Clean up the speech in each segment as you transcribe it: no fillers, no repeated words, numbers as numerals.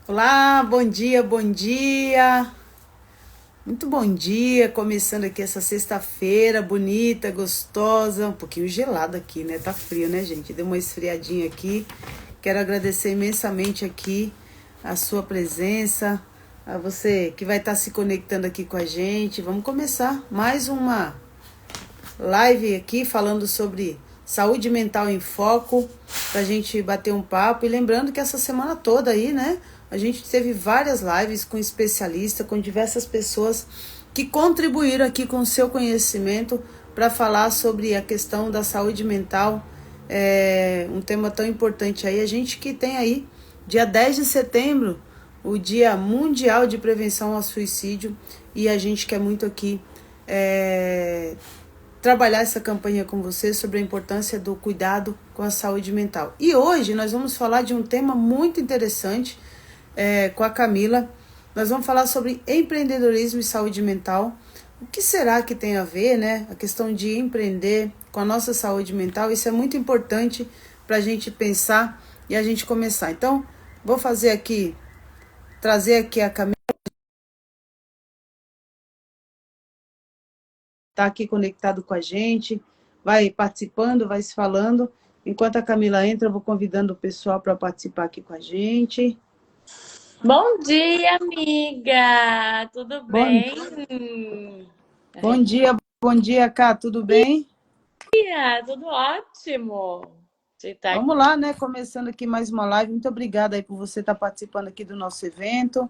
Olá, bom dia, bom dia. Muito bom dia, começando aqui essa sexta-feira bonita, gostosa, um pouquinho gelado aqui, né? Tá frio, né, gente? Deu uma esfriadinha aqui. Quero agradecer imensamente aqui a sua presença, a você que vai estar se conectando aqui com a gente. Vamos começar mais uma live aqui falando sobre saúde mental em foco, pra gente bater um papo. E lembrando que essa semana toda aí, né, a gente teve várias lives com especialistas, com diversas pessoas que contribuíram aqui com o seu conhecimento para falar sobre a questão da saúde mental, um tema tão importante aí. A gente que tem aí, dia 10 de setembro, o Dia Mundial de Prevenção ao Suicídio, e a gente quer muito aqui trabalhar essa campanha com você sobre a importância do cuidado com a saúde mental. E hoje nós vamos falar de um tema muito interessante com a Camila. Nós vamos falar sobre empreendedorismo e saúde mental. O que será que tem a ver, né? A questão de empreender com a nossa saúde mental. Isso é muito importante para a gente pensar e a gente começar. Então, vou trazer aqui a Camila. Está aqui conectado com a gente, vai participando, vai se falando. Enquanto a Camila entra, eu vou convidando o pessoal para participar aqui com a gente. Bom dia, amiga! Tudo Bom, bem? bom dia, Cá, tudo bem? Tudo ótimo. Você tá aqui. Vamos lá, né? Começando aqui mais uma live. Muito obrigada aí por você estar participando aqui do nosso evento,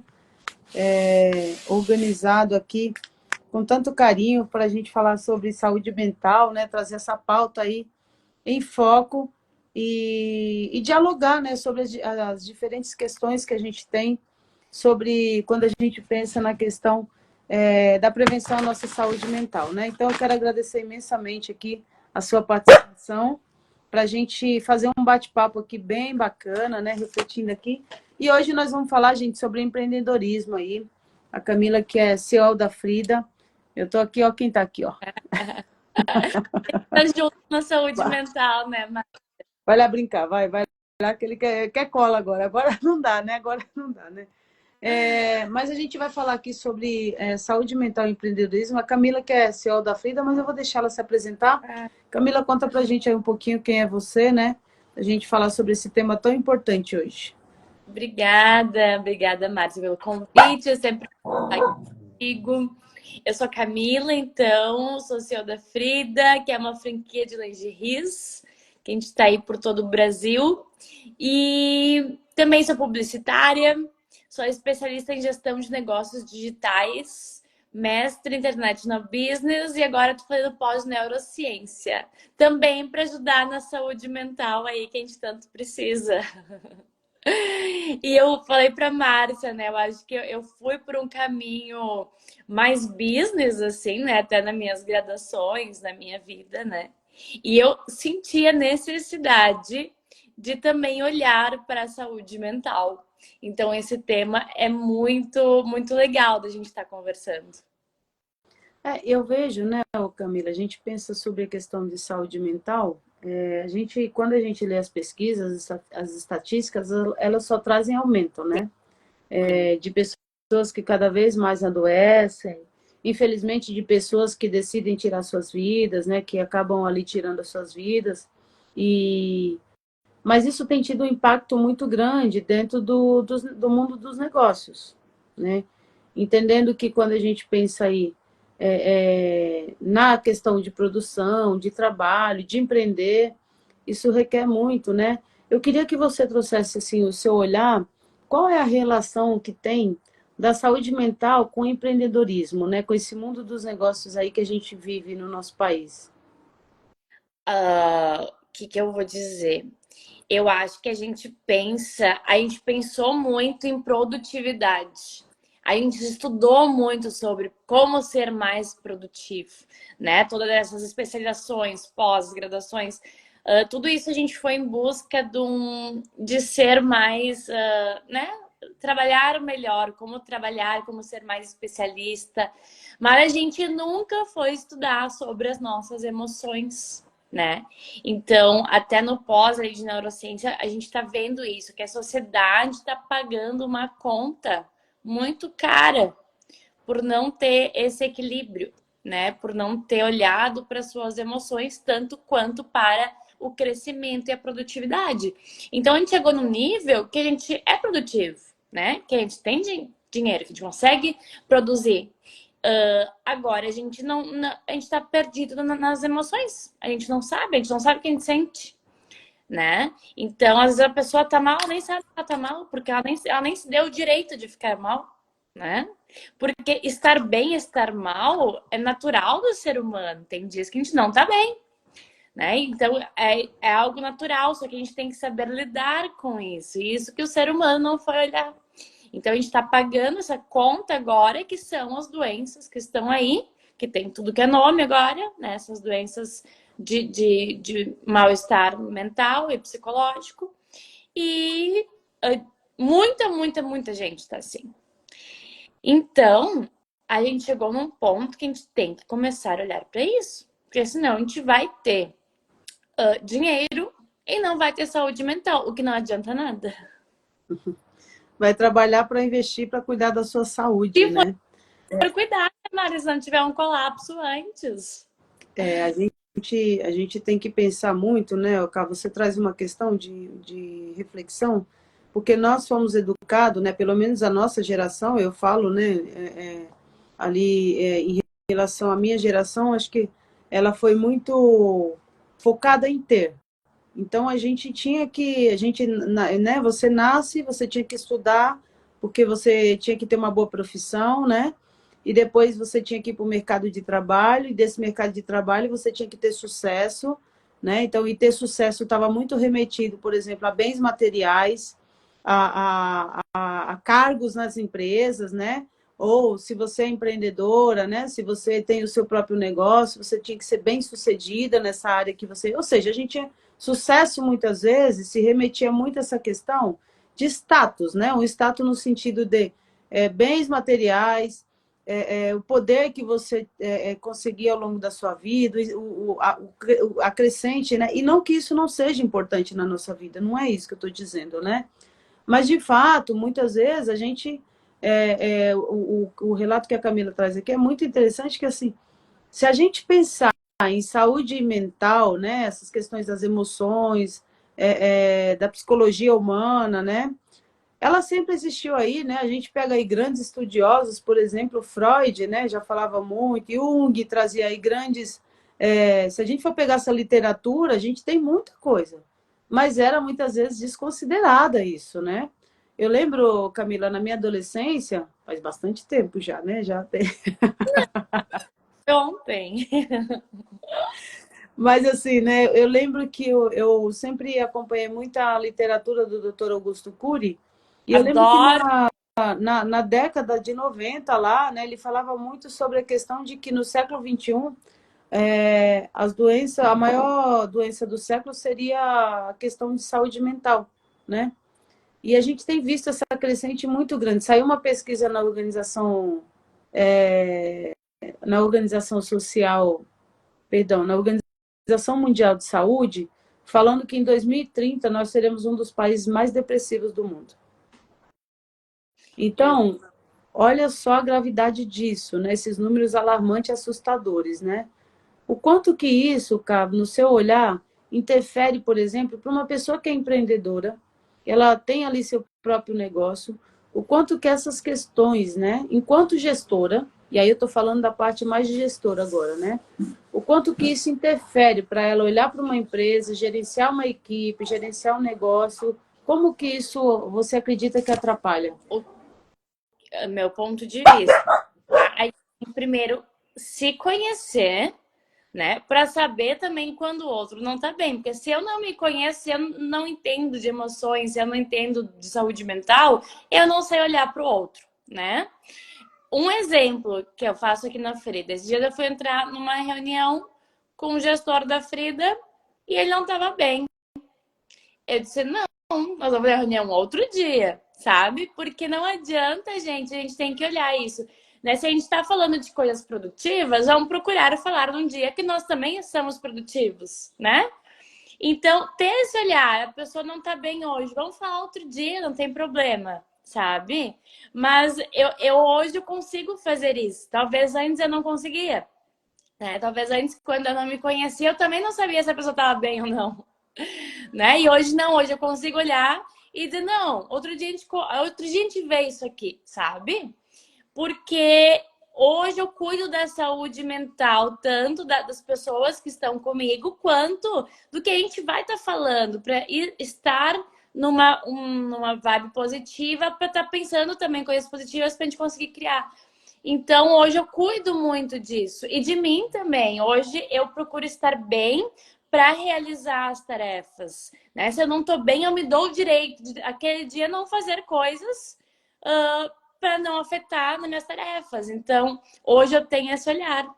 organizado aqui com tanto carinho para a gente falar sobre saúde mental, né? Trazer essa pauta aí em foco e dialogar, né, sobre as diferentes questões que a gente tem sobre quando a gente pensa na questão da prevenção à nossa saúde mental, né? Então, eu quero agradecer imensamente aqui a sua participação para a gente fazer um bate-papo aqui bem bacana, né? Refletindo aqui. E hoje nós vamos falar, gente, sobre empreendedorismo aí. A Camila, que é CEO da Frida. Eu estou aqui, ó, quem está aqui, ó. Tá junto na saúde mental, né, Mar? Vai lá brincar, vai lá que ele quer cola agora. Agora não dá, né? Agora não dá, né? Mas a gente vai falar aqui sobre saúde mental e empreendedorismo. A Camila, que é CEO da Frida, mas eu vou deixar ela se apresentar. Camila, conta pra gente aí um pouquinho quem é você, né? A gente falar sobre esse tema tão importante hoje. Obrigada, Márcia, pelo convite. Eu sempre estou contigo. Eu sou a Camila, então, sou CEO da Frida, que é uma franquia de lingeries, que a gente está aí por todo o Brasil. E também sou publicitária, sou especialista em gestão de negócios digitais, mestre em International Business e agora estou fazendo pós-neurociência. Também para ajudar na saúde mental aí que a gente tanto precisa. E eu falei para Márcia, né? Eu acho que eu fui por um caminho mais business, assim, né? Até nas minhas graduações, na minha vida, né? E eu senti a necessidade de também olhar para a saúde mental. Então, esse tema é muito legal da gente estar conversando. Eu vejo, né, Camila, a gente pensa sobre a questão de saúde mental, quando a gente lê as pesquisas, as estatísticas, elas só trazem aumento, né? De pessoas que cada vez mais adoecem, infelizmente de pessoas que decidem tirar suas vidas, né, que acabam ali tirando as suas vidas, e mas isso tem tido um impacto muito grande dentro do mundo dos negócios, né? Entendendo que quando a gente pensa aí na questão de produção, de trabalho, de empreender, isso requer muito, né? Eu queria que você trouxesse assim o seu olhar, qual é a relação que tem da saúde mental com o empreendedorismo, né? Com esse mundo dos negócios aí que a gente vive no nosso país. O que eu vou dizer? Eu acho que a gente pensou muito em produtividade. A gente estudou muito sobre como ser mais produtivo, né? Todas essas especializações, pós-graduações, tudo isso a gente foi em busca de ser mais, né? Trabalhar melhor, como trabalhar, como ser mais especialista. Mas a gente nunca foi estudar sobre as nossas emoções. né? Então, até no pós aí de neurociência, a gente está vendo isso, que a sociedade está pagando uma conta muito cara por não ter esse equilíbrio, né? Por não ter olhado para suas emoções tanto quanto para o crescimento e a produtividade. Então, a gente chegou num nível que a gente é produtivo, né? Que a gente tem dinheiro, que a gente consegue produzir. Agora, a gente a gente tá perdido nas emoções. A gente não sabe o que a gente sente, né? Então, às vezes a pessoa tá mal, nem sabe que ela tá mal, porque ela nem se deu o direito de ficar mal, né? Porque estar bem e estar mal é natural do ser humano. Tem dias que a gente não tá bem, né? Então, é algo natural, só que a gente tem que saber lidar com isso. E isso que o ser humano não foi olhar. Então, a gente está pagando essa conta agora, que são as doenças que estão aí, que tem tudo que é nome agora, né? Essas doenças de mal-estar mental e psicológico. E muita gente está assim. Então, a gente chegou num ponto que a gente tem que começar a olhar para isso. Porque senão a gente vai ter dinheiro e não vai ter saúde mental, o que não adianta nada. Vai trabalhar para investir, para cuidar da sua saúde, Se né? for cuidar, Mari, se não tiver um colapso antes. A gente tem que pensar muito, né, Oká? Você traz uma questão de reflexão, porque nós fomos educados, né, pelo menos a nossa geração, eu falo, né, em relação à minha geração, acho que ela foi muito focada em ter. Então a gente, né, você nasce, você tinha que estudar, porque você tinha que ter uma boa profissão, né? E depois você tinha que ir para o mercado de trabalho, e desse mercado de trabalho você tinha que ter sucesso, né? Então, e ter sucesso estava muito remetido, por exemplo, a bens materiais, a cargos nas empresas, né? Ou se você é empreendedora, né? Se você tem o seu próprio negócio, você tinha que ser bem sucedida nessa área que você. Ou seja, a gente sucesso muitas vezes se remetia muito a essa questão de status, né? Um status no sentido de bens materiais, o poder que você conseguir ao longo da sua vida, a crescente, né? E não que isso não seja importante na nossa vida, não é isso que eu estou dizendo, né? Mas, de fato, muitas vezes a gente. O relato que a Camila traz aqui é muito interessante, que assim, se a gente pensar em saúde mental, né, essas questões das emoções, da psicologia humana, né, ela sempre existiu aí, né? A gente pega aí grandes estudiosos, por exemplo, Freud, né, já falava muito, Jung trazia aí grandes. Se a gente for pegar essa literatura, a gente tem muita coisa, mas era muitas vezes desconsiderada isso, né? Eu lembro, Camila, na minha adolescência, faz bastante tempo já, né? Já tem. Ontem. Mas assim, né? Eu lembro que eu sempre acompanhei muita literatura do Dr. Augusto Cury, e eu lembro que Adoro. na década de 90 lá, né, ele falava muito sobre a questão de que no século XXI, as doenças, a maior doença do século seria a questão de saúde mental, né? E a gente tem visto essa crescente muito grande. Saiu uma pesquisa na organização social, perdão, na Organização Mundial de Saúde, falando que em 2030 nós seremos um dos países mais depressivos do mundo. Então, olha só a gravidade disso, né? Esses números alarmantes e assustadores, né? O quanto que isso, Cabo, no seu olhar, interfere, por exemplo, para uma pessoa que é empreendedora, ela tem ali seu próprio negócio, o quanto que essas questões, né, enquanto gestora, e aí eu estou falando da parte mais de gestora agora, né? O quanto que isso interfere para ela olhar para uma empresa, gerenciar uma equipe, gerenciar um negócio, como que isso você acredita que atrapalha? Meu ponto de vista. Aí, primeiro, se conhecer, né? Para saber também quando o outro não tá bem. Porque se eu não me conheço, se eu não entendo de emoções, se eu não entendo de saúde mental, eu não sei olhar para o outro, né? Um exemplo que eu faço aqui na Frida. Esse dia eu fui entrar numa reunião com o gestor da Frida e ele não estava bem. Eu disse, não, nós vamos ter reunião outro dia, sabe? Porque não adianta, gente, a gente tem que olhar isso. Né? Se a gente está falando de coisas produtivas, vamos procurar falar num dia que nós também somos produtivos, né? Então, ter esse olhar, a pessoa não tá bem hoje, vamos falar outro dia, não tem problema, sabe? Mas eu hoje eu consigo fazer isso. Talvez antes eu não conseguia. Né? Talvez antes, quando eu não me conhecia, eu também não sabia se a pessoa estava bem ou não. Né? E hoje não, hoje eu consigo olhar e dizer, não, outro dia a gente vê isso aqui, sabe? Porque hoje eu cuido da saúde mental, tanto das pessoas que estão comigo, quanto do que a gente vai estar falando, para estar numa vibe positiva, para estar pensando também coisas positivas para a gente conseguir criar. Então, hoje eu cuido muito disso e de mim também. Hoje eu procuro estar bem para realizar as tarefas. Né? Se eu não estou bem, eu me dou o direito de aquele dia não fazer coisas para não afetar nas minhas tarefas. Então, hoje eu tenho esse olhar,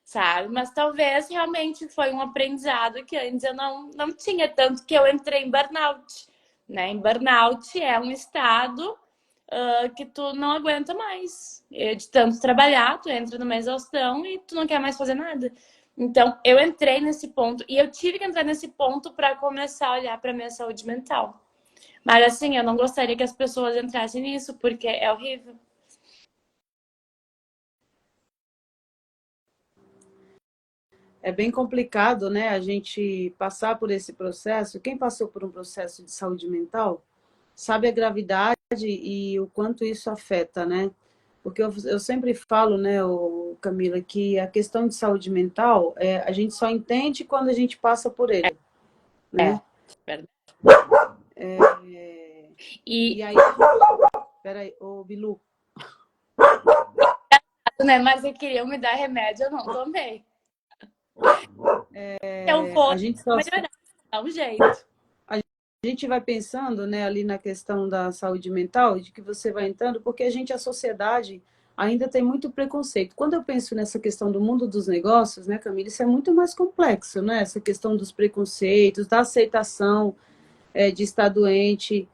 sabe? Mas talvez realmente foi um aprendizado que antes eu não tinha, tanto que eu entrei em burnout. Né? Em burnout é um estado que tu não aguenta mais. De tanto trabalhar, tu entra numa exaustão e tu não quer mais fazer nada. Então, eu entrei nesse ponto e eu tive que entrar nesse ponto para começar a olhar para minha saúde mental. Mas assim, eu não gostaria que as pessoas entrassem nisso, porque é horrível. É bem complicado, né, a gente passar por esse processo. Quem passou por um processo de saúde mental sabe a gravidade e o quanto isso afeta, né? Porque eu sempre falo, né, Camila, que a questão de saúde mental, a gente só entende quando a gente passa por ele, né? É, verdade. E E, aí, peraí, ô Bilu, né, mas eu queria me dar remédio, eu não tomei. Se eu for a gente só melhorar, dá um jeito. a gente vai pensando, né, ali na questão da saúde mental, de que você vai entrando, porque a sociedade ainda tem muito preconceito. Quando eu penso nessa questão do mundo dos negócios, né, Camila, isso é muito mais complexo, né? Essa questão dos preconceitos, da aceitação de estar doente.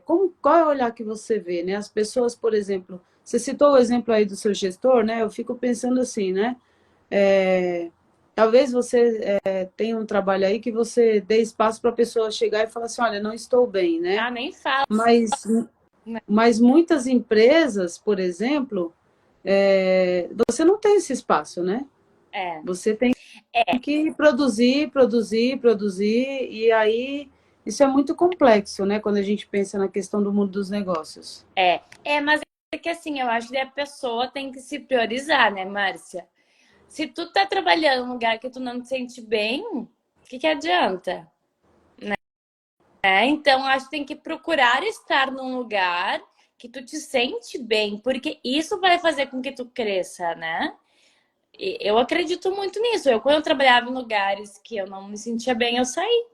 Qual é o olhar que você vê, né? As pessoas, por exemplo, você citou o exemplo aí do seu gestor, né? Eu fico pensando assim, né? É, talvez você tenha um trabalho aí que você dê espaço para a pessoa chegar e falar assim, olha, não estou bem, né? Ah, nem falo. Mas, Né? mas muitas empresas, por exemplo, você não tem esse espaço, né? É, Você tem é, que produzir, produzir, produzir, e aí isso é muito complexo, né? Quando a gente pensa na questão do mundo dos negócios. mas é que assim, eu acho que a pessoa tem que se priorizar, né, Márcia? Se tu tá trabalhando num lugar que tu não te sente bem, o que adianta? Então, acho que tem que procurar estar num lugar que tu te sente bem, porque isso vai fazer com que tu cresça, né? E eu acredito muito nisso. Quando eu trabalhava em lugares que eu não me sentia bem, eu saí.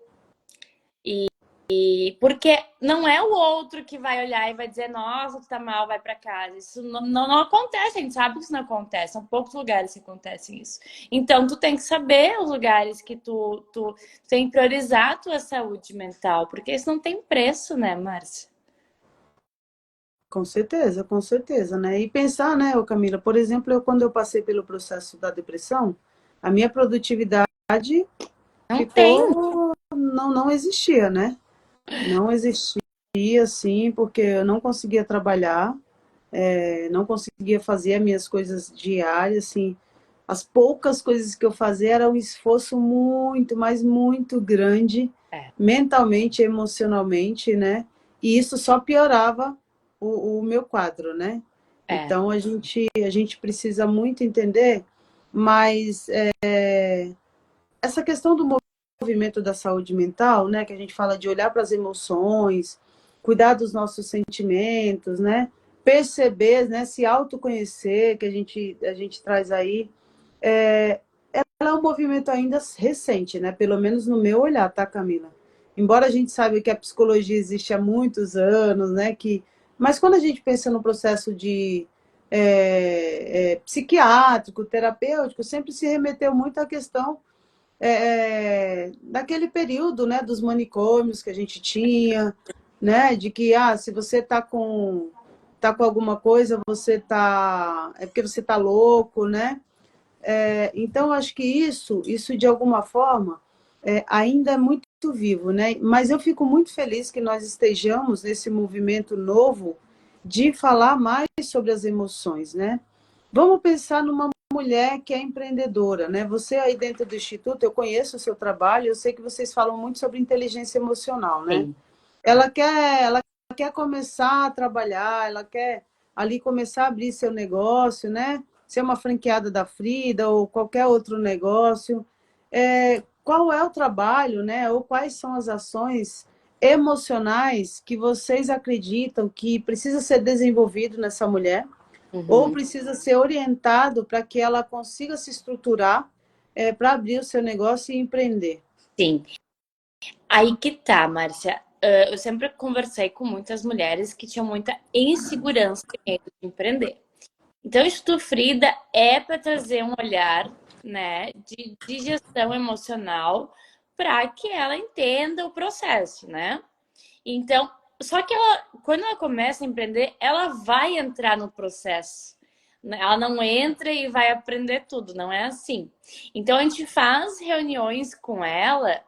Porque não é o outro que vai olhar e vai dizer, nossa, tu tá mal, vai pra casa. Isso não acontece, a gente sabe que isso não acontece. São poucos lugares que acontecem isso. Então, tu tem que saber os lugares que tu tem que priorizar a tua saúde mental, porque isso não tem preço, né, Márcia? Com certeza, né? E pensar, né, ô Camila, por exemplo, quando eu passei pelo processo da depressão, a minha produtividade Não tem. ficou, não existia, né? Não existia, assim, porque eu não conseguia trabalhar, não conseguia fazer as minhas coisas diárias, assim, as poucas coisas que eu fazia era um esforço muito, mas muito grande, É, mentalmente, emocionalmente, né? E isso só piorava o meu quadro, né? é, Então a gente precisa muito entender, mas essa questão do movimento da saúde mental, né? Que a gente fala de olhar para as emoções, cuidar dos nossos sentimentos, né? Perceber, né? Se autoconhecer, que a gente traz aí ela é um movimento ainda recente, né? Pelo menos no meu olhar, tá, Camila? Embora a gente saiba que a psicologia existe há muitos anos, né? Mas quando a gente pensa no processo de psiquiátrico, terapêutico, sempre se remeteu muito à questão daquele período, né? Dos manicômios que a gente tinha, né? De que se você está com tá com alguma coisa, você tá... É porque você tá louco, né? Então, acho que isso de alguma forma, ainda é muito vivo, né? Mas eu fico muito feliz que nós estejamos nesse movimento novo de falar mais sobre as emoções, né? Vamos pensar numa mulher que é empreendedora, né? Você aí dentro do Instituto, eu conheço o seu trabalho, eu sei que vocês falam muito sobre inteligência emocional, né? Sim. Ela quer começar a trabalhar, ela quer ali começar a abrir seu negócio, né? Ser uma franqueada da Frida ou qualquer outro negócio. Qual é o trabalho, né? Ou quais são as ações emocionais que vocês acreditam que precisa ser desenvolvido nessa mulher ou Uhum. precisa ser orientado para que ela consiga se estruturar para abrir o seu negócio e empreender? Sim. Aí que tá, Márcia. Eu sempre conversei com muitas mulheres que tinham muita insegurança em medo de empreender. Então, o Instituto Frida é para trazer um olhar, né, de gestão emocional para que ela entenda o processo, né? Então, só que ela, quando ela começa a empreender, ela vai entrar no processo. Ela não entra e vai aprender tudo, não é assim. Então, a gente faz reuniões com ela,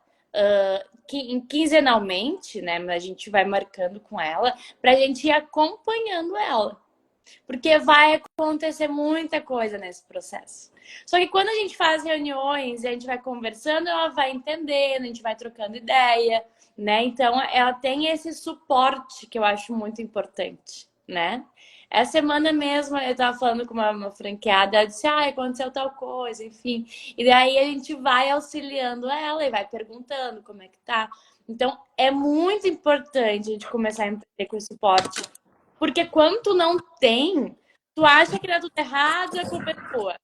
quinzenalmente, né? A gente vai marcando com ela, para a gente ir acompanhando ela. Porque vai acontecer muita coisa nesse processo. Só que quando a gente faz reuniões e a gente vai conversando, ela vai entendendo, a gente vai trocando ideia, né? Então ela tem esse suporte que eu acho muito importante, né? Essa semana mesmo eu tava falando com uma franqueada, ela disse, aconteceu tal coisa, enfim. E daí a gente vai auxiliando ela e vai perguntando como é que tá. Então é muito importante a gente começar a empreender com esse suporte porque quando tu não tem, tu acha que dá tudo errado e a culpa é tua.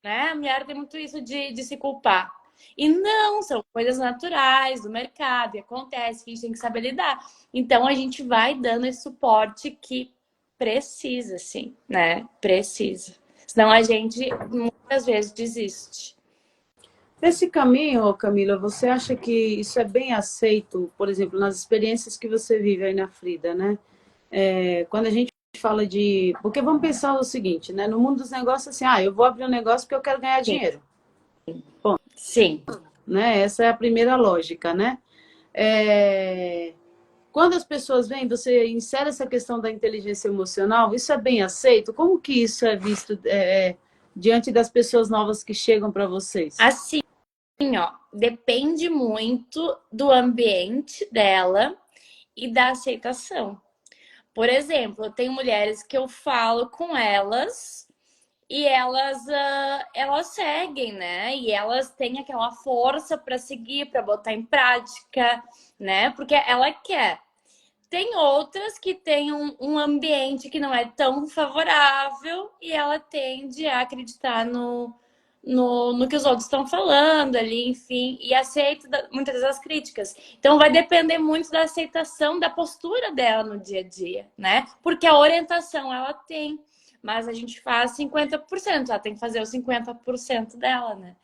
Né? A mulher tem muito isso de se culpar. E não, são coisas naturais do mercado, e acontece que a gente tem que saber lidar. Então a gente vai dando esse suporte que precisa, sim, né? Precisa. Senão a gente muitas vezes desiste. Nesse caminho, Camila, você acha que isso é bem aceito, por exemplo, nas experiências que você vive aí na Frida, né? Quando a gente fala de... Porque vamos pensar o seguinte, né? No mundo dos negócios, assim, eu vou abrir um negócio porque eu quero ganhar Sim, dinheiro. sim. Né? Essa é a primeira lógica, né? Quando as pessoas vêm, você insere essa questão da inteligência emocional, isso é bem aceito? Como que isso é visto diante das pessoas novas que chegam para vocês? Assim, ó, depende muito do ambiente dela e da aceitação. Por exemplo, eu tenho mulheres que eu falo com elas e elas seguem, né? E elas têm aquela força para seguir, para botar em prática, né? Porque ela quer. Tem outras que têm um ambiente que não é tão favorável e ela tende a acreditar no que os outros estão falando ali, enfim, e aceita muitas vezes as críticas. Então vai depender muito da aceitação, da postura dela no dia a dia, né? Porque a orientação ela tem, mas a gente faz 50%, ela tem que fazer os 50% dela, né?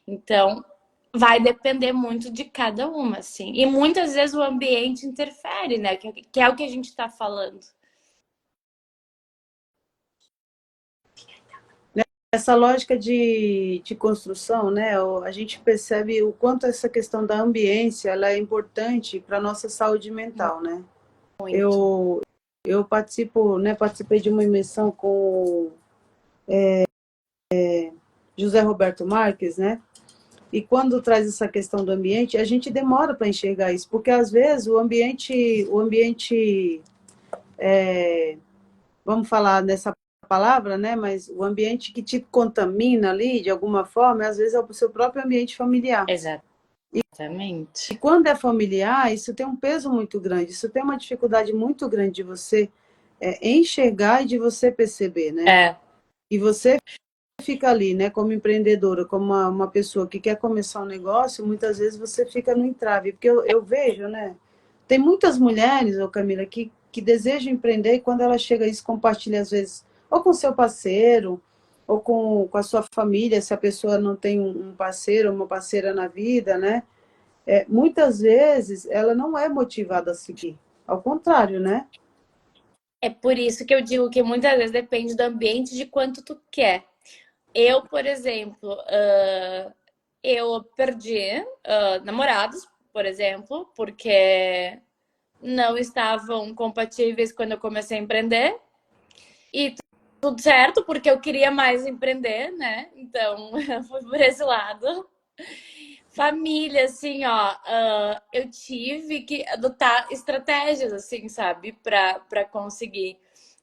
Então, vai depender muito de cada uma, assim. E muitas vezes o ambiente interfere, né? Que é o que a gente está falando. Essa lógica de construção, né? A gente percebe o quanto essa questão da ambiência ela é importante para a nossa saúde mental, né? Muito. Eu participei de uma imersão com José Roberto Marques, né? E quando traz essa questão do ambiente, a gente demora para enxergar isso, porque às vezes vamos falar nessa palavra, né? Mas o ambiente que te contamina ali, de alguma forma, às vezes é o seu próprio ambiente familiar. E Exatamente. quando é familiar, isso tem um peso muito grande, isso tem uma dificuldade muito grande de você enxergar e de você perceber, né? É, E você fica ali, né, como empreendedora, como uma pessoa que quer começar um negócio, muitas vezes você fica no entrave, porque eu vejo, né, tem muitas mulheres, ô Camila, que desejam empreender e quando ela chega a isso, compartilha às vezes, ou com seu parceiro, ou com a sua família, se a pessoa não tem um parceiro ou uma parceira na vida, né, muitas vezes ela não é motivada a seguir, ao contrário, né? É por isso que eu digo que muitas vezes depende do ambiente de quanto tu quer. Eu, por exemplo, eu perdi namorados, por exemplo, porque não estavam compatíveis quando eu comecei a empreender. E tudo certo, porque eu queria mais empreender, né? Então, foi por esse lado. Família, assim, ó, eu tive que adotar estratégias, assim, sabe, para conseguir.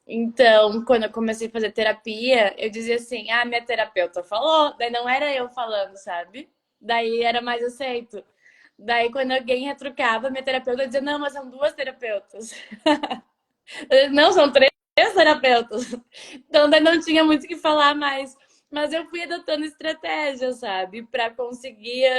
Então, quando eu comecei a fazer terapia, eu dizia assim: ah, minha terapeuta falou, daí não era eu falando, sabe? Daí era mais aceito. Daí, quando alguém retrucava, minha terapeuta dizia: não, mas são duas terapeutas. Não, são três terapeutas. Então, daí não tinha muito o que falar mais. Mas eu fui adotando estratégias, sabe? Para conseguir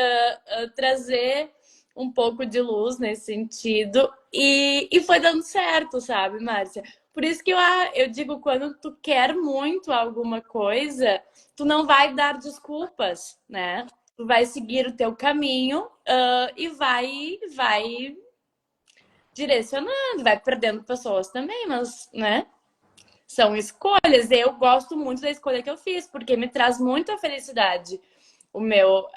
trazer um pouco de luz nesse sentido. E foi dando certo, sabe, Márcia? Por isso que eu digo, quando tu quer muito alguma coisa, tu não vai dar desculpas, né? Tu vai seguir o teu caminho e vai direcionando, vai perdendo pessoas também, mas, né? São escolhas. Eu gosto muito da escolha que eu fiz, porque me traz muita felicidade o meu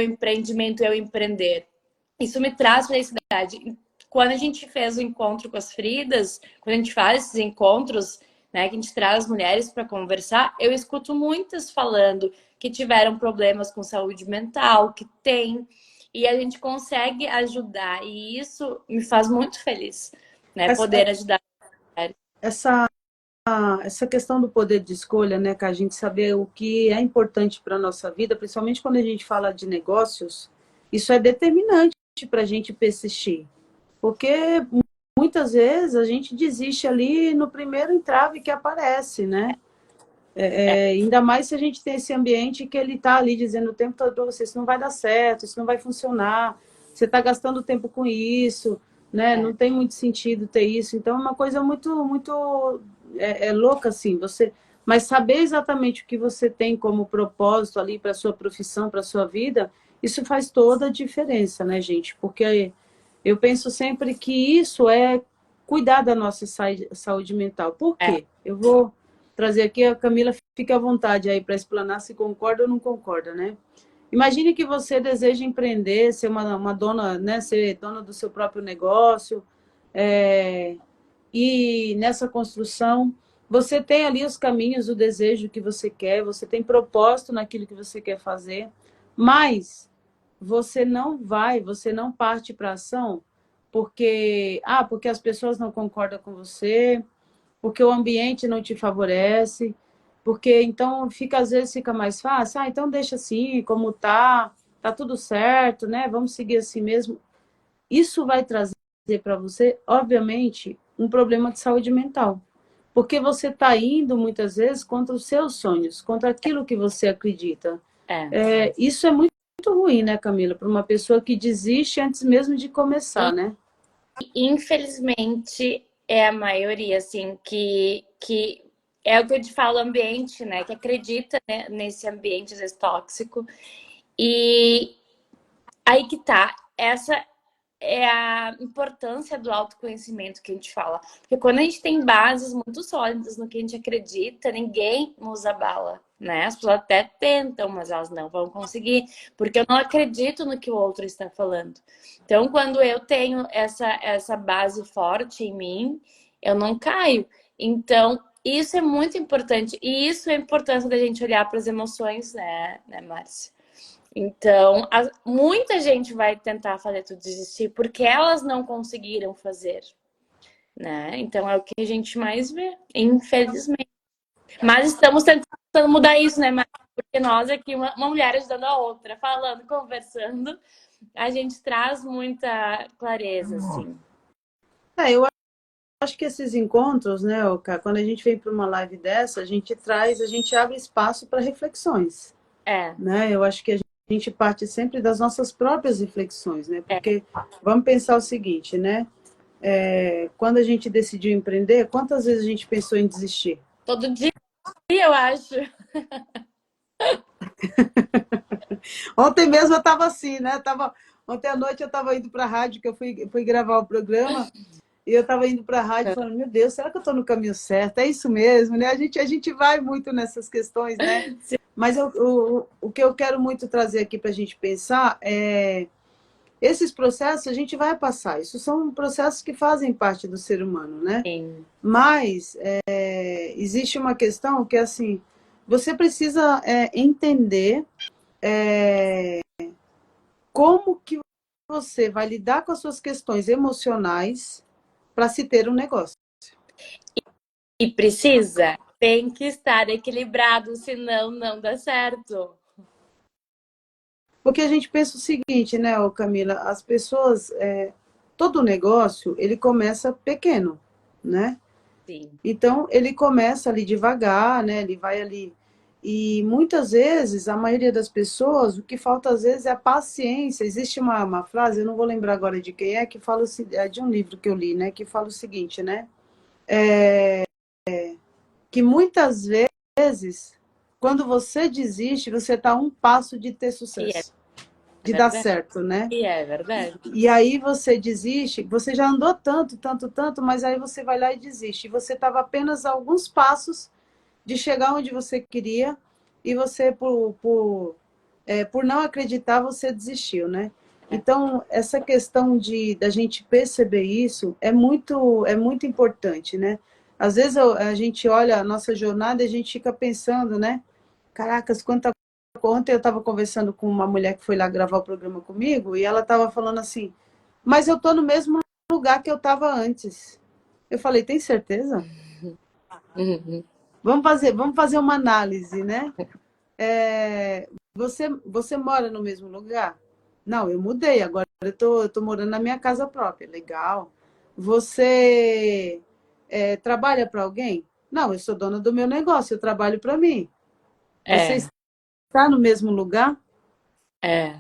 empreendimento, eu empreender. Isso me traz felicidade. Quando a gente fez o encontro com as Fridas, quando a gente faz esses encontros, né, que a gente traz as mulheres para conversar, eu escuto muitas falando que tiveram problemas com saúde mental, que tem, e a gente consegue ajudar, e isso me faz muito feliz, né, Essa, poder ajudar. essa, essa questão do poder de escolha, né, que a gente saber o que é importante para a nossa vida, principalmente quando a gente fala de negócios, isso é determinante para a gente persistir. Porque muitas vezes a gente desiste ali no primeiro entrave que aparece, né? Ainda mais se a gente tem esse ambiente que ele está ali dizendo o tempo todo para você, isso não vai dar certo, isso não vai funcionar, você está gastando tempo com isso, né? É. Não tem muito sentido ter isso. Então é uma coisa muito louca assim, você, mas saber exatamente o que você tem como propósito ali para sua profissão, para sua vida, isso faz toda a diferença, né, gente? Porque eu penso sempre que isso é cuidar da nossa saúde mental. Por É. quê? Eu vou trazer aqui, a Camila fica à vontade aí para explanar se concorda ou não concorda, né? Imagine que você deseja empreender, ser uma dona, né, ser dona do seu próprio negócio, é, e nessa construção você tem ali os caminhos, o desejo que você quer, você tem propósito naquilo que você quer fazer, mas você não parte para ação porque as pessoas não concordam com você, porque o ambiente não te favorece, porque então às vezes fica mais fácil, então deixa assim, como tá tudo certo, né? Vamos seguir assim mesmo. Isso vai trazer para você, obviamente, um problema de saúde mental. Porque você está indo, muitas vezes, contra os seus sonhos, contra aquilo que você acredita. É. Isso é muito ruim, né, Camila? Para uma pessoa que desiste antes mesmo de começar, né? Infelizmente, é a maioria, assim, que é o que eu te falo, ambiente, né? Que acredita, né, nesse ambiente, às vezes, tóxico. E aí que tá. Essa é a importância do autoconhecimento que a gente fala. Porque quando a gente tem bases muito sólidas no que a gente acredita, ninguém nos abala, né? As pessoas até tentam, mas elas não vão conseguir, porque eu não acredito no que o outro está falando. Então, quando eu tenho essa base forte em mim, eu não caio. Então, isso é muito importante. E isso é a importância da gente olhar para as emoções, né, Márcia? Então, muita gente vai tentar fazer tu desistir porque elas não conseguiram fazer, né? Então é o que a gente mais vê, infelizmente. Mas estamos tentando mudar isso, né, Mari? Porque nós aqui, uma mulher ajudando a outra, falando, conversando, a gente traz muita clareza, assim. Eu acho que esses encontros, né, Oka, quando a gente vem para uma live dessa, a gente abre espaço para reflexões, É, né? Eu acho que a gente parte sempre das nossas próprias reflexões, né? é. Porque vamos pensar o seguinte, né? Quando a gente decidiu empreender, quantas vezes a gente pensou em desistir? Todo dia, eu acho. Ontem mesmo eu estava assim, né? Ontem à noite eu estava indo para a rádio, que eu fui gravar o programa, E eu estava indo para a rádio falando, meu Deus, será que eu estou no caminho certo? É isso mesmo, né? A gente vai muito nessas questões, né? Sim. Mas o que eu quero muito trazer aqui para a gente pensar é esses processos a gente vai passar. Isso são processos que fazem parte do ser humano, né? Mas existe uma questão que, assim, você precisa entender como que você vai lidar com as suas questões emocionais para se ter um negócio. E precisa, tem que estar equilibrado, senão não dá certo. Porque a gente pensa o seguinte, né, Camila, as pessoas, todo negócio, ele começa pequeno, né? Sim. Então, ele começa ali devagar, né? Ele vai ali. E muitas vezes, a maioria das pessoas, o que falta às vezes é a paciência. Existe uma frase, eu não vou lembrar agora de quem é, que fala é de um livro que eu li, né? Que fala o seguinte, né? Que muitas vezes, quando você desiste, você está a um passo de ter E é sucesso, de dar verdade. certo, né? E é verdade. E aí você desiste, você já andou tanto, tanto, tanto, mas aí você vai lá e desiste. E você estava apenas a alguns passos de chegar onde você queria e você, por não acreditar, você desistiu, né? Então, essa questão da gente perceber isso é muito importante, né? Às vezes a gente olha a nossa jornada e a gente fica pensando, né? Caracas, quanta. Ontem eu estava conversando com uma mulher que foi lá gravar o programa comigo e ela estava falando assim, mas eu estou no mesmo lugar que eu estava antes. Eu falei, tem certeza? Uhum. Vamos fazer uma análise, né? Você mora no mesmo lugar? Não, eu mudei, agora eu tô morando na minha casa própria. Legal. Você trabalha para alguém? Não, eu sou dona do meu negócio, eu trabalho para mim. Você É, está no mesmo lugar? é,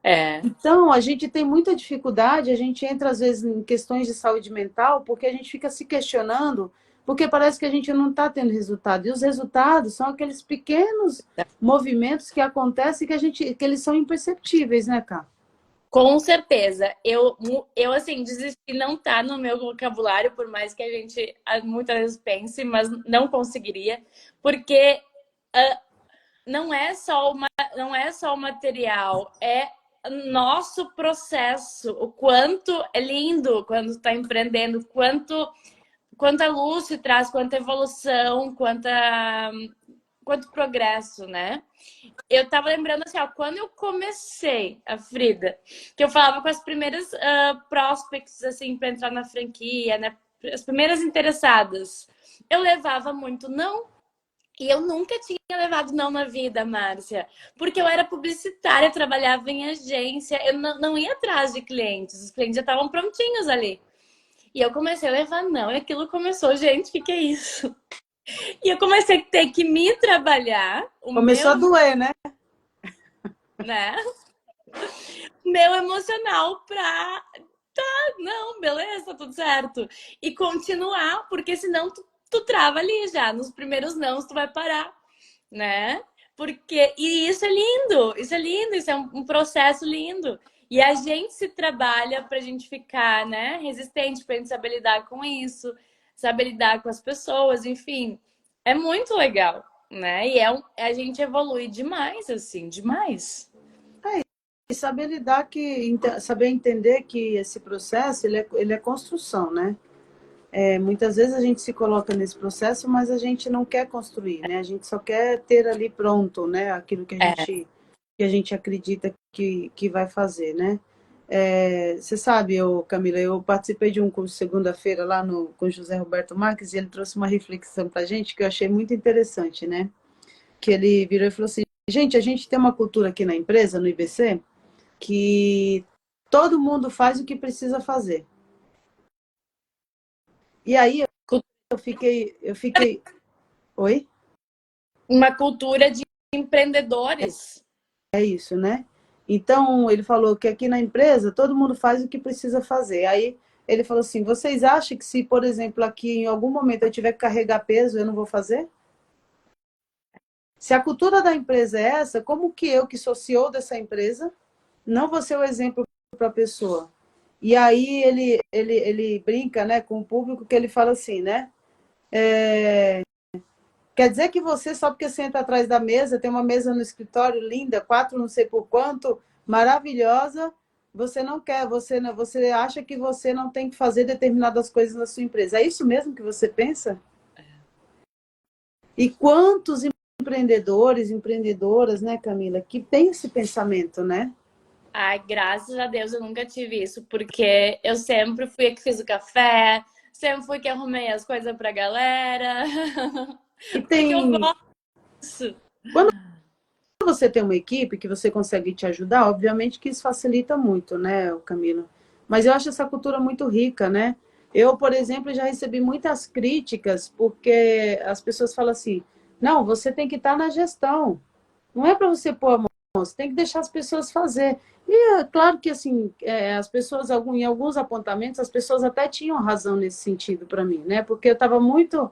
é. Então, a gente tem muita dificuldade, a gente entra às vezes em questões de saúde mental, porque a gente fica se questionando, porque parece que a gente não está tendo resultado. E os resultados são aqueles pequenos movimentos que acontecem que eles são imperceptíveis, né, Cá? Com certeza. Eu assim, desistir não tá no meu vocabulário, por mais que a gente muitas vezes pense, mas não conseguiria, porque não é só não é só o material, é nosso processo, o quanto é lindo quando está empreendendo, quanta luz se traz, quanta evolução, quanto progresso, né? Eu tava lembrando assim, ó, quando eu comecei a Frida, que eu falava com as primeiras prospects, assim, para entrar na franquia, né? As primeiras interessadas, eu levava muito não. E eu nunca tinha levado não na vida, Márcia, porque eu era publicitária, trabalhava em agência, eu não ia atrás de clientes, os clientes já estavam prontinhos ali. E eu comecei a levar não, e aquilo começou, gente, o que é isso? E eu comecei a ter que me trabalhar, o Começou a meu, doer, né? né? Meu emocional pra não, beleza, tudo certo. E continuar, porque senão tu trava ali já. Nos primeiros não, tu vai parar, né? Porque. E isso é lindo, isso é lindo, isso é um processo lindo. E a gente se trabalha pra gente ficar, né, resistente, pra gente saber lidar com isso, saber lidar com as pessoas, enfim. É muito legal, né? E a gente evolui demais, assim, demais. E saber lidar saber entender que esse processo, ele é construção, né? Muitas vezes a gente se coloca nesse processo, mas a gente não quer construir, né? A gente só quer ter ali pronto, né? Aquilo É. que a gente acredita que vai fazer, né? Você sabe, Camila, eu participei de um curso segunda-feira lá com José Roberto Marques e ele trouxe uma reflexão para a gente que eu achei muito interessante, né? Que ele virou e falou assim, gente, a gente tem uma cultura aqui na empresa, no IBC, que todo mundo faz o que precisa fazer. E aí eu fiquei, oi? Uma cultura de empreendedores. É isso, né? Então, ele falou que aqui na empresa todo mundo faz o que precisa fazer. Aí ele falou assim: vocês acham que se, por exemplo, aqui em algum momento eu tiver que carregar peso, eu não vou fazer? Se a cultura da empresa é essa, como que eu, que sou CEO dessa empresa, não vou ser o exemplo para a pessoa? E aí ele brinca, né, com o público que ele fala assim, né? Quer dizer que você, só porque senta atrás da mesa, tem uma mesa no escritório linda, quatro não sei por quanto, maravilhosa, você não quer, você acha que você não tem que fazer determinadas coisas na sua empresa. É isso mesmo que você pensa? E quantos empreendedores, empreendedoras, né, Camila, que tem esse pensamento, né? Ai, graças a Deus eu nunca tive isso, porque eu sempre fui a que fiz o café, sempre fui que arrumei as coisas pra galera, E porque eu tem. gosto. Quando você tem uma equipe que você consegue te ajudar, obviamente que isso facilita muito, né, Camila? Mas eu acho essa cultura muito rica, né? Eu, por exemplo, já recebi muitas críticas porque as pessoas falam assim: não, você tem que estar na gestão. Não é para você pôr a mão, você tem que deixar as pessoas fazer. E é claro que assim, as pessoas, em alguns apontamentos, as pessoas até tinham razão nesse sentido para mim, né? Porque eu estava muito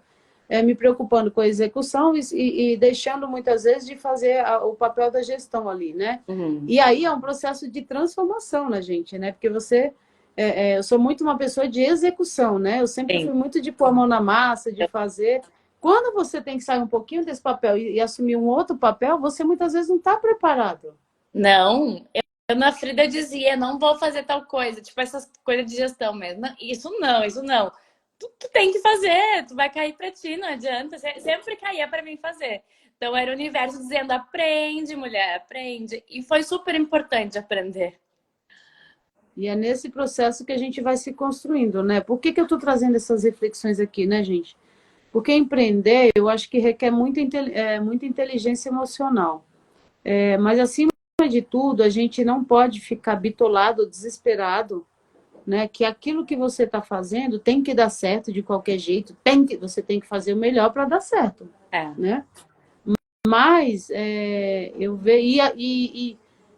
me preocupando com a execução e deixando muitas vezes de fazer o papel da gestão ali, né? Uhum. E aí é um processo de transformação na gente, né? Porque eu sou muito uma pessoa de execução, né? Eu sempre Sim. fui muito de pôr a mão na massa, de fazer. Quando você tem que sair um pouquinho desse papel e assumir um outro papel, você muitas vezes não está preparado. Não, eu na Frida dizia, não vou fazer tal coisa, tipo essas coisas de gestão mesmo. Isso não, isso não. Tu tem que fazer, tu vai cair pra ti, não adianta. Sempre caía pra mim fazer. Então era o universo dizendo, aprende, mulher, aprende. E foi super importante aprender. E é nesse processo que a gente vai se construindo, né? Por que eu estou trazendo essas reflexões aqui, né, gente? Porque empreender, eu acho que requer muita inteligência emocional. Mas, acima de tudo, a gente não pode ficar bitolado, desesperado, né? Que aquilo que você está fazendo tem que dar certo de qualquer jeito, você tem que fazer o melhor para dar certo, É. né? Mas eu vejo.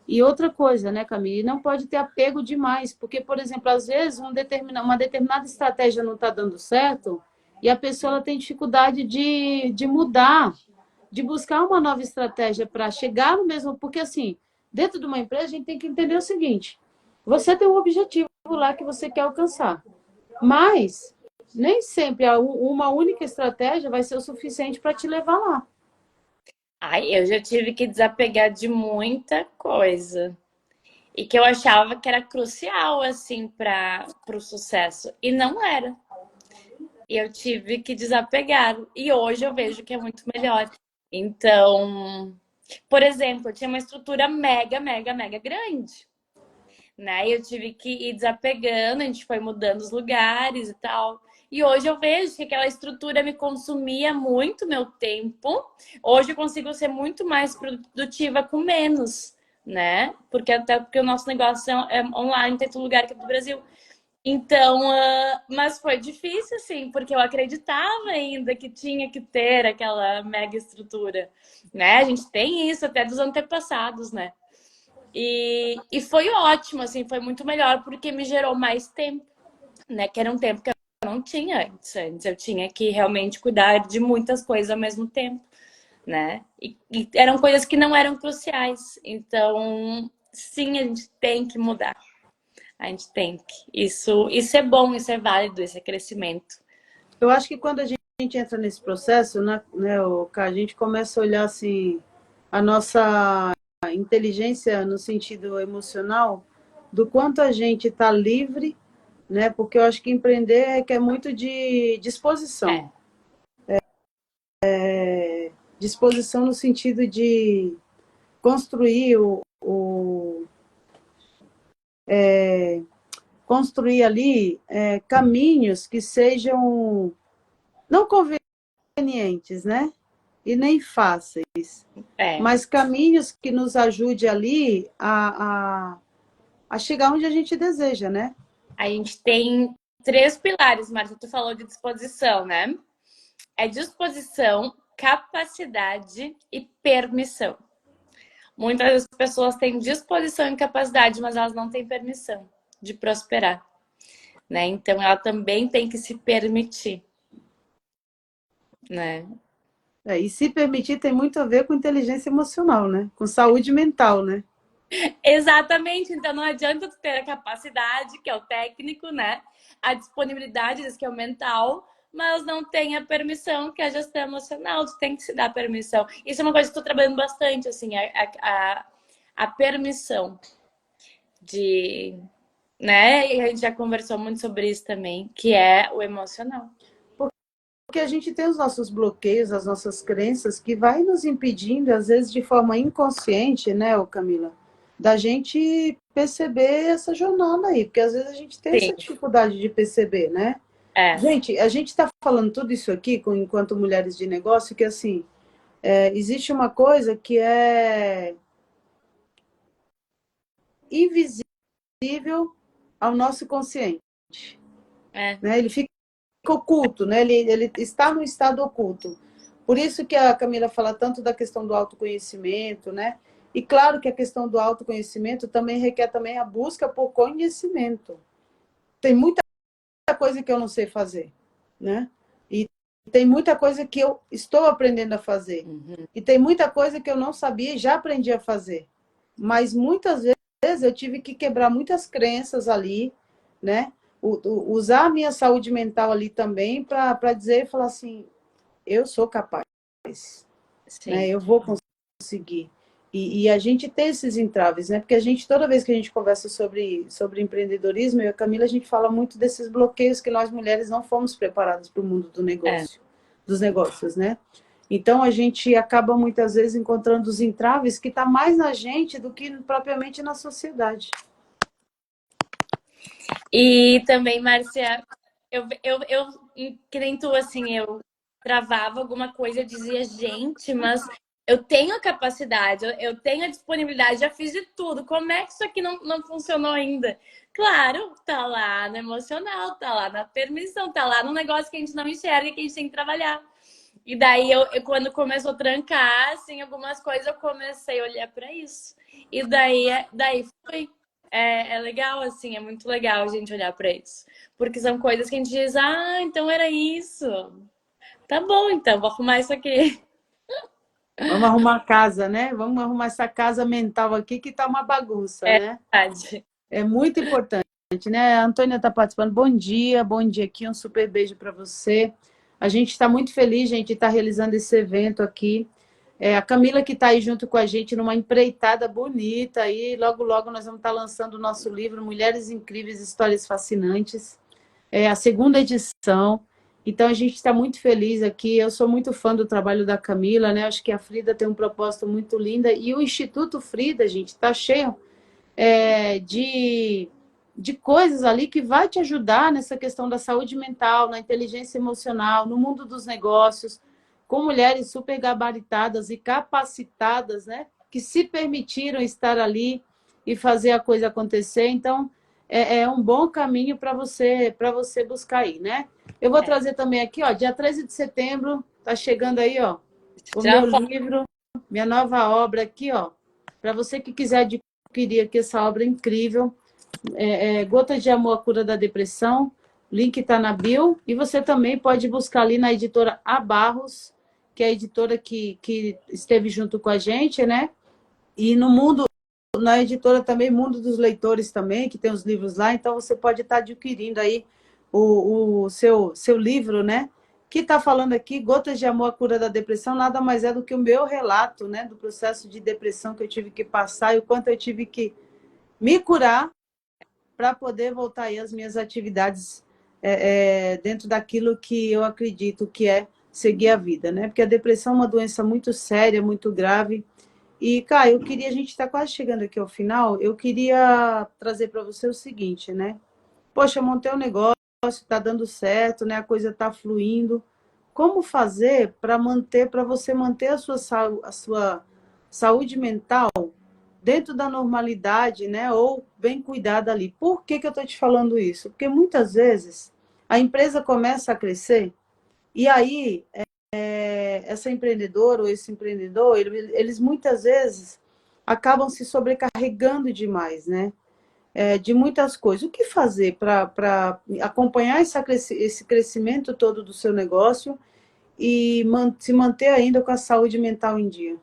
E outra coisa, né, Camille? Não pode ter apego demais, porque, por exemplo, às vezes uma determinada estratégia não está dando certo e a pessoa ela tem dificuldade de mudar, de buscar uma nova estratégia para chegar no mesmo. Porque, assim, dentro de uma empresa, a gente tem que entender o seguinte: você tem um objetivo lá que você quer alcançar, mas nem sempre uma única estratégia vai ser o suficiente para te levar lá. Ai, eu já tive que desapegar de muita coisa. E que eu achava que era crucial, assim, para o sucesso. E não era. E eu tive que desapegar. E hoje eu vejo que é muito melhor. Então, por exemplo, eu tinha uma estrutura mega, mega, mega grande, né? E eu tive que ir desapegando, a gente foi mudando os lugares e tal. E hoje eu vejo que aquela estrutura me consumia muito meu tempo. Hoje eu consigo ser muito mais produtiva com menos, né? Até porque o nosso negócio é online, tem todo lugar aqui do Brasil. Então, mas foi difícil, assim, porque eu acreditava ainda que tinha que ter aquela mega estrutura, né? A gente tem isso até dos antepassados, né? E foi ótimo, assim, foi muito melhor porque me gerou mais tempo, né? Que era um tempo que eu não tinha antes. Antes eu tinha que realmente cuidar de muitas coisas ao mesmo tempo, né? E eram coisas que não eram cruciais. Então, sim, a gente tem que mudar. A gente tem que. Isso é bom, isso é válido, esse é crescimento. Eu acho que quando a gente entra nesse processo, né, a gente começa a olhar assim a nossa inteligência no sentido emocional, do quanto a gente está livre, né? Porque eu acho que empreender requer muito de disposição. É. Disposição no sentido de construir construir ali caminhos que sejam não convenientes, né? E nem fáceis, É. mas caminhos que nos ajude ali a chegar onde a gente deseja, né? A gente tem três pilares, Marcia. Tu falou de disposição, né? É disposição, capacidade e permissão. Muitas pessoas têm disposição e capacidade, mas elas não têm permissão de prosperar, né? Então ela também tem que se permitir, né? E se permitir tem muito a ver com inteligência emocional, né? Com saúde mental, né? Exatamente, então não adianta tu ter a capacidade, que é o técnico, né? A disponibilidade, que é o mental, mas não tem a permissão, que é a gestão emocional. Tu tem que se dar permissão. Isso é uma coisa que estou trabalhando bastante, assim, a permissão de, né? E a gente já conversou muito sobre isso também, que é o emocional. Porque a gente tem os nossos bloqueios, as nossas crenças, que vai nos impedindo, às vezes de forma inconsciente, né, ô Camila, da gente perceber essa jornada aí, porque às vezes a gente tem essa Sim, dificuldade de perceber, né? é, Gente, a gente está falando tudo isso aqui enquanto mulheres de negócio, que assim, existe uma coisa que é invisível ao nosso consciente, é, né? Ele fica oculto, né? Ele está no estado oculto. Por isso que a Camila fala tanto da questão do autoconhecimento, né? E claro que a questão do autoconhecimento também requer também a busca por conhecimento. Tem muita coisa que eu não sei fazer, né? E tem muita coisa que eu estou aprendendo a fazer. uhum. E tem muita coisa que eu não sabia e já aprendi a fazer. Mas muitas vezes eu tive que quebrar muitas crenças ali, né? Usar a minha saúde mental ali também para dizer e falar assim, eu sou capaz, né? Sim, Eu vou conseguir. E a gente tem esses entraves, né? Porque a gente, toda vez que a gente conversa sobre empreendedorismo, eu e a Camila, a gente fala muito desses bloqueios que nós mulheres não fomos preparadas para o mundo do é. negócio, dos negócios, né? Então a gente acaba muitas vezes encontrando os entraves que está mais na gente do que propriamente na sociedade. E também, Márcia, eu, que nem tu, assim, eu travava alguma coisa, eu dizia, gente, mas eu tenho a capacidade, eu tenho a disponibilidade, já fiz de tudo, como é que isso aqui não funcionou ainda? Claro, tá lá no emocional, tá lá na permissão, tá lá no negócio que a gente não enxerga, que a gente tem que trabalhar. E daí, quando começou a trancar, assim, algumas coisas, eu comecei a olhar para isso. E daí foi. É legal, assim, é muito legal a gente olhar para isso. Porque são coisas que a gente diz, ah, então era isso. Tá bom, então, vou arrumar isso aqui. Vamos arrumar a casa, né? Vamos arrumar essa casa mental aqui que está uma bagunça, É né? verdade. É muito importante, né? A Antônia está participando. Bom dia aqui, um super beijo para você. A gente está muito feliz, gente, de estar realizando esse evento aqui. A Camila que está aí junto com a gente numa empreitada bonita aí. Logo, logo nós vamos estar lançando o nosso livro Mulheres Incríveis, Histórias Fascinantes. É a segunda edição. Então a gente está muito feliz aqui. Eu sou muito fã do trabalho da Camila, né? Acho que a Frida tem um propósito muito lindo. E o Instituto Frida, gente, está cheio de coisas ali que vai te ajudar nessa questão da saúde mental, na inteligência emocional, no mundo dos negócios, com mulheres super gabaritadas e capacitadas, né? Que se permitiram estar ali e fazer a coisa acontecer. Então, é um bom caminho para você buscar aí, né? Eu vou É. trazer também aqui, ó, dia 13 de setembro, tá chegando aí, ó, o Já meu foi. livro, minha nova obra aqui, ó, para você que quiser adquirir aqui essa obra incrível, Gotas de Amor, a Cura da Depressão, link está na bio, e você também pode buscar ali na editora A Barros, que é a editora que esteve junto com a gente, né? E no mundo, na editora também, Mundo dos Leitores também, que tem os livros lá, então você pode estar adquirindo aí o seu livro, né? Que está falando aqui, Gotas de Amor, a Cura da Depressão, nada mais é do que o meu relato, né? Do processo de depressão que eu tive que passar e o quanto eu tive que me curar para poder voltar aí às minhas atividades dentro daquilo que eu acredito que é seguir a vida, né? Porque a depressão é uma doença muito séria, muito grave. E, cara, eu queria, a gente está quase chegando aqui ao final, eu queria trazer para você o seguinte, né? Poxa, montei um negócio, está dando certo, né? A coisa está fluindo. Como fazer para você manter a sua saúde mental dentro da normalidade, né? Ou bem cuidada ali. Por que eu estou te falando isso? Porque muitas vezes a empresa começa a crescer e aí essa empreendedora ou esse empreendedor, eles muitas vezes acabam se sobrecarregando demais, né? De muitas coisas. O que fazer para acompanhar esse crescimento todo do seu negócio e se manter ainda com a saúde mental em dia?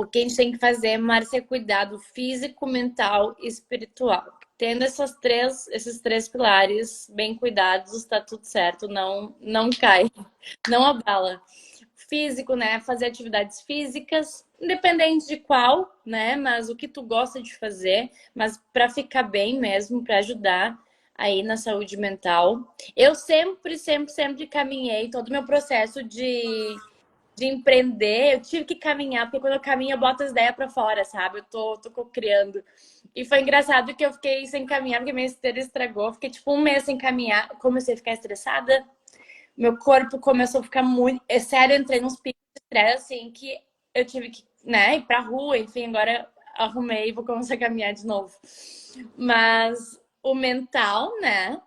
o que a gente tem que fazer, Márcia, é cuidar do físico, mental e espiritual. Tendo esses três pilares bem cuidados, tá tudo certo, não cai, não abala. Físico, né? Fazer atividades físicas, independente de qual, né? Mas o que tu gosta de fazer, mas para ficar bem mesmo, para ajudar aí na saúde mental. Eu sempre caminhei todo o meu processo de empreender, eu tive que caminhar, porque quando eu caminho eu boto as ideias pra fora, sabe? Eu tô criando. E foi engraçado que eu fiquei sem caminhar, porque minha esteira estragou. Fiquei tipo um mês sem caminhar, comecei a ficar estressada. Meu corpo começou a ficar muito. É sério, eu entrei nos picos de estresse, assim, que eu tive que, né, ir pra rua, enfim, agora arrumei e vou começar a caminhar de novo. Mas o mental, né?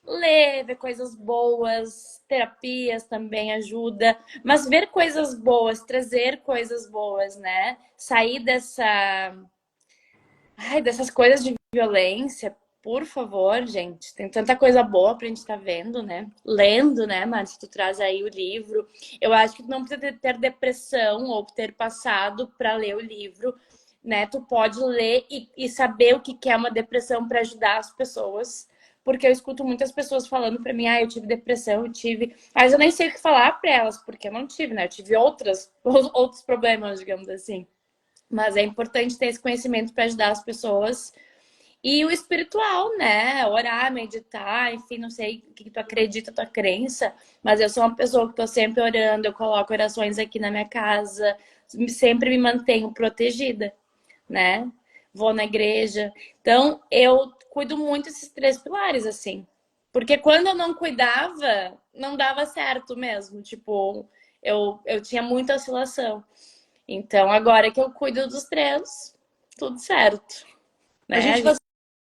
Ler, ver coisas boas, terapias também ajuda, mas ver coisas boas, trazer coisas boas, né? Sair dessas coisas de violência, por favor, gente. Tem tanta coisa boa pra gente estar vendo, né? Lendo, né, Márcia? Tu traz aí o livro. Eu acho que tu não precisa ter depressão ou ter passado para ler o livro, né? Tu pode ler e saber o que é uma depressão para ajudar as pessoas. Porque eu escuto muitas pessoas falando para mim, eu tive depressão, eu tive. Mas eu nem sei o que falar para elas, porque eu não tive, né? Eu tive outros problemas, digamos assim. Mas é importante ter esse conhecimento para ajudar as pessoas. E o espiritual, né? Orar, meditar, enfim, não sei o que tu acredita, tua crença, mas eu sou uma pessoa que tô sempre orando, eu coloco orações aqui na minha casa, sempre me mantenho protegida, né? Vou na igreja. Então, eu cuido muito desses três pilares, assim. Porque quando eu não cuidava, não dava certo mesmo. Tipo, eu tinha muita oscilação. Então, agora que eu cuido dos três, tudo certo, A né? gente vai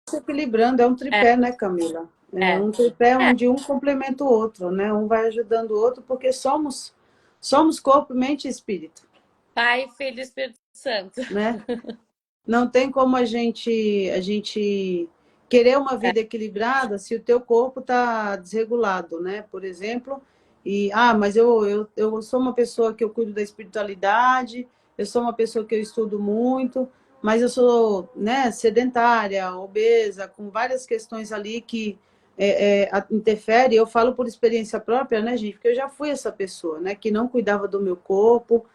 se equilibrando, é um É, tripé, né, Camila? É é, um tripé é. onde um complementa o outro, né? Um vai ajudando o outro, porque somos corpo, mente e espírito, Pai, Filho e Espírito Santo. né? Não tem como a gente querer uma vida equilibrada se o teu corpo está desregulado, né? Por exemplo, mas eu sou uma pessoa que eu cuido da espiritualidade, eu sou uma pessoa que eu estudo muito, mas eu sou, né, sedentária, obesa, com várias questões ali que interfere. Eu falo por experiência própria, né, gente? Porque eu já fui essa pessoa, né, que não cuidava do meu corpo,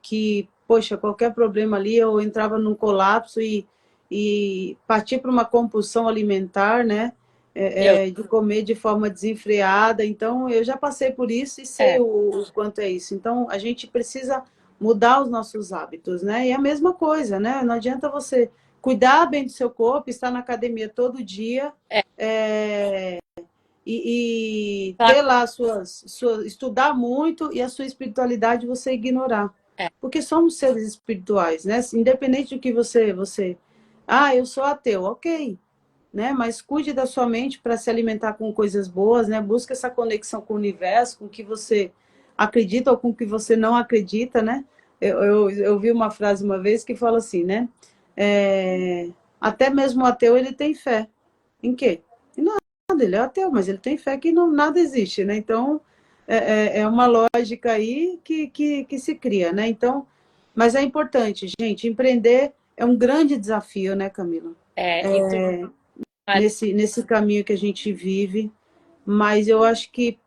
que, poxa, qualquer problema ali, eu entrava num colapso e partia para uma compulsão alimentar, né? Eu, De comer de forma desenfreada. Então, eu já passei por isso e sei é, o quanto é isso. Então, a gente precisa mudar os nossos hábitos, né? E a mesma coisa, né? Não adianta você cuidar bem do seu corpo, estar na academia todo dia, é. é, e Fala- ter lá estudar muito e a sua espiritualidade você ignorar. é, Porque somos seres espirituais, né? Independente do que eu sou ateu, ok, né? Mas cuide da sua mente para se alimentar com coisas boas, né? Busque essa conexão com o universo, com o que você acredita ou com o que você não acredita, né? Eu vi uma frase uma vez que fala assim, né? Até mesmo o ateu, ele tem fé. Em quê? Em nada, ele é ateu, mas ele tem fé que não, nada existe, né? Então, é uma lógica aí que se cria, né? Então, mas é importante, gente, empreender é um grande desafio, né, Camila? e tu, Nesse caminho que a gente vive, mas eu acho que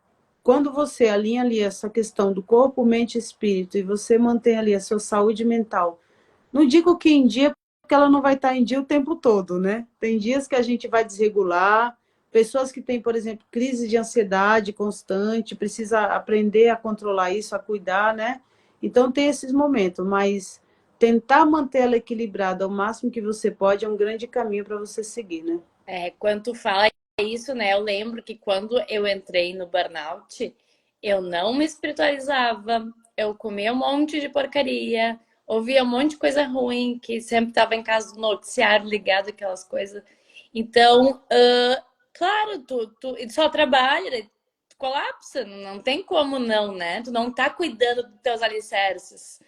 quando você alinha ali essa questão do corpo, mente e espírito, e você mantém ali a sua saúde mental, não digo que em dia, porque ela não vai estar em dia o tempo todo, né? Tem dias que a gente vai desregular, pessoas que têm, por exemplo, crise de ansiedade constante, precisa aprender a controlar isso, a cuidar, né? Então tem esses momentos, mas tentar manter ela equilibrada ao máximo que você pode é um grande caminho para você seguir, né? quando tu fala isso, né? Eu lembro que quando eu entrei no burnout, eu não me espiritualizava, eu comia um monte de porcaria, ouvia um monte de coisa ruim, que sempre estava em casa do noticiário ligado aquelas coisas. Então, claro, tu só trabalha, daí tu colapsa, não tem como não, né? Tu não tá cuidando dos teus alicerces,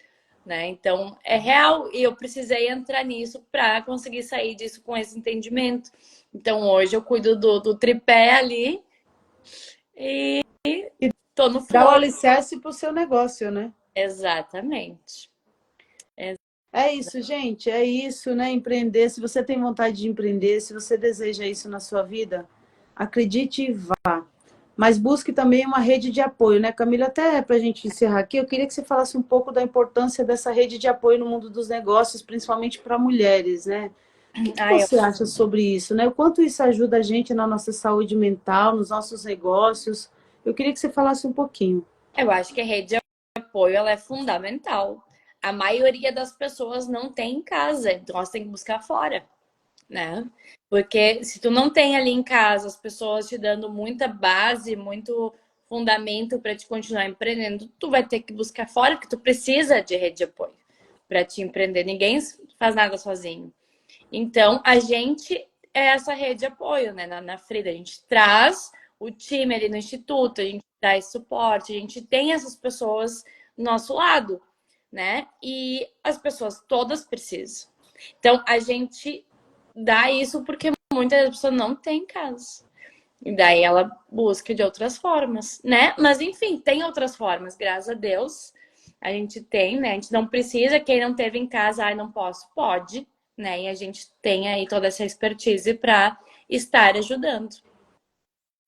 né? Então, é real e eu precisei entrar nisso para conseguir sair disso com esse entendimento. Então, hoje eu cuido do tripé ali e E tô no dá o flow. alicerce para o seu negócio, né? Exatamente. É isso, gente, é isso, né? Empreender. Se você tem vontade de empreender, se você deseja isso na sua vida, acredite e vá. Mas busque também uma rede de apoio, né, Camila? Até para a gente encerrar aqui, eu queria que você falasse um pouco da importância dessa rede de apoio no mundo dos negócios, principalmente para mulheres, né? O que Ah, você acha sobre isso, né? O quanto isso ajuda a gente na nossa saúde mental, nos nossos negócios? Eu queria que você falasse um pouquinho. eu acho que a rede de apoio ela é fundamental. A maioria das pessoas não tem em casa, então nós tem que buscar fora, né? Porque se tu não tem ali em casa as pessoas te dando muita base, muito fundamento para te continuar empreendendo, tu vai ter que buscar fora, porque tu precisa de rede de apoio para te empreender. Ninguém faz nada sozinho. Então, a gente é essa rede de apoio, né? Na Frida, a gente traz o time ali no instituto, a gente traz suporte, a gente tem essas pessoas do nosso lado, né? E as pessoas todas precisam. Então, a gente dá isso porque muitas pessoas não têm casa. E daí ela busca de outras formas, né? Mas enfim, tem outras formas, graças a Deus. A gente tem, né? A gente não precisa, quem não teve em casa, ai, não posso, pode, né? E a gente tem aí toda essa expertise para estar ajudando.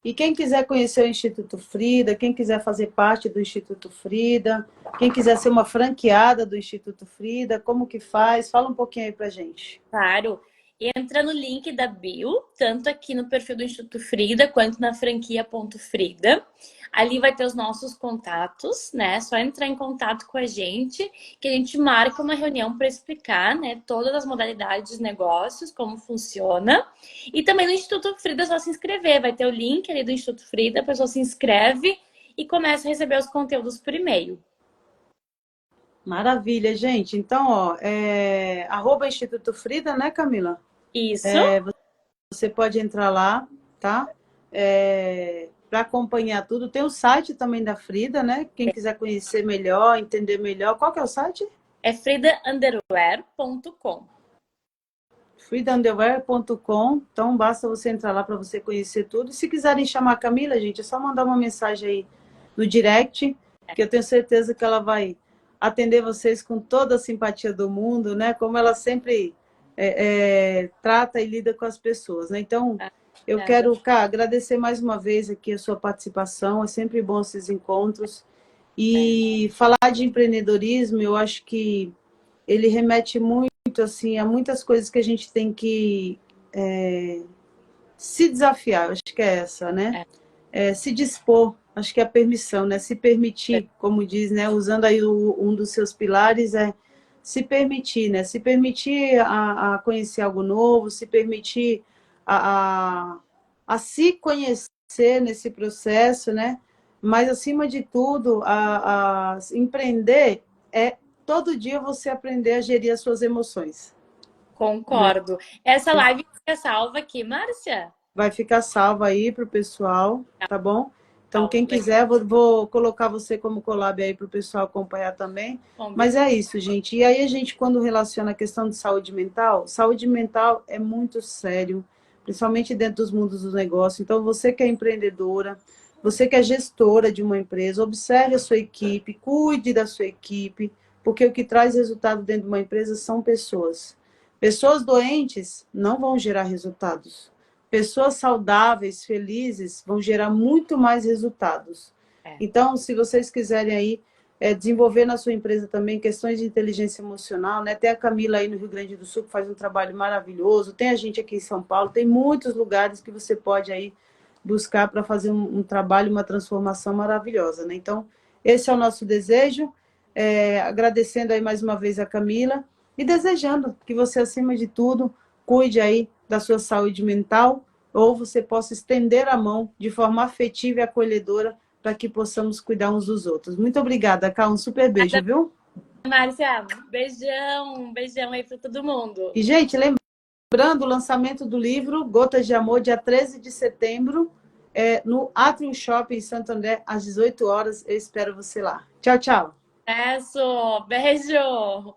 E quem quiser conhecer o Instituto Frida, quem quiser fazer parte do Instituto Frida, quem quiser ser uma franqueada do Instituto Frida, como que faz? Fala um pouquinho aí pra gente. Claro. Entra no link da bio, tanto aqui no perfil do Instituto Frida, quanto na franquia.frida. Ali vai ter os nossos contatos, né? Só entrar em contato com a gente, que a gente marca uma reunião para explicar, né, todas as modalidades dos negócios, como funciona. E também no Instituto Frida é só se inscrever. Vai ter o link ali do Instituto Frida, a pessoa se inscreve e começa a receber os conteúdos por e-mail. Maravilha, gente. Então, ó, arroba Instituto Frida, né, Camila? Isso. Você pode entrar lá, tá? Para acompanhar tudo. Tem o site também da Frida, né? Quem quiser conhecer melhor, entender melhor. Qual que é o site? É fridaunderwear.com. freedomthewear.com. Então, basta você entrar lá para você conhecer tudo. E se quiserem chamar a Camila, gente, é só mandar uma mensagem aí no direct, que eu tenho certeza que ela vai atender vocês com toda a simpatia do mundo, né? Como ela sempre trata e lida com as pessoas, né? Então, eu quero, Cá, agradecer mais uma vez aqui a sua participação. É sempre bom esses encontros. E falar de empreendedorismo, eu acho que ele remete muito assim a muitas coisas que a gente tem que se desafiar, acho que é essa, né? Se dispor, acho que é a permissão, né? Se permitir, como diz, né? Usando aí um dos seus pilares é se permitir, né? Se permitir a conhecer algo novo, se permitir a, a, a se conhecer nesse processo, né? Mas acima de tudo, a empreender é todo dia você aprender a gerir as suas emoções, né? Concordo. Essa live fica salva aqui, Márcia? Vai ficar salvo aí para o pessoal, tá bom? Então, Legal. quem quiser, vou colocar você como collab aí para o pessoal acompanhar também. Mas é isso, gente. E aí a gente, quando relaciona a questão de saúde mental é muito sério, principalmente dentro dos mundos dos negócios. Então, você que é empreendedora, você que é gestora de uma empresa, observe a sua equipe, cuide da sua equipe, porque o que traz resultado dentro de uma empresa são pessoas. Pessoas doentes não vão gerar resultados. Pessoas saudáveis, felizes, vão gerar muito mais resultados. Então, se vocês quiserem aí desenvolver na sua empresa também questões de inteligência emocional, né? Tem a Camila aí no Rio Grande do Sul que faz um trabalho maravilhoso, tem a gente aqui em São Paulo, tem muitos lugares que você pode aí buscar para fazer um trabalho, uma transformação maravilhosa, né? Então, esse é o nosso desejo, agradecendo aí mais uma vez a Camila e desejando que você, acima de tudo, cuide aí da sua saúde mental, ou você possa estender a mão de forma afetiva e acolhedora para que possamos cuidar uns dos outros. Muito obrigada, Cá, um super beijo, viu? Márcia, beijão, um beijão aí para todo mundo. E, gente, lembrando o lançamento do livro Gotas de Amor, dia 13 de setembro, no Atrium Shopping em Santo André, às 18 horas. Eu espero você lá. Tchau, tchau. Beijo.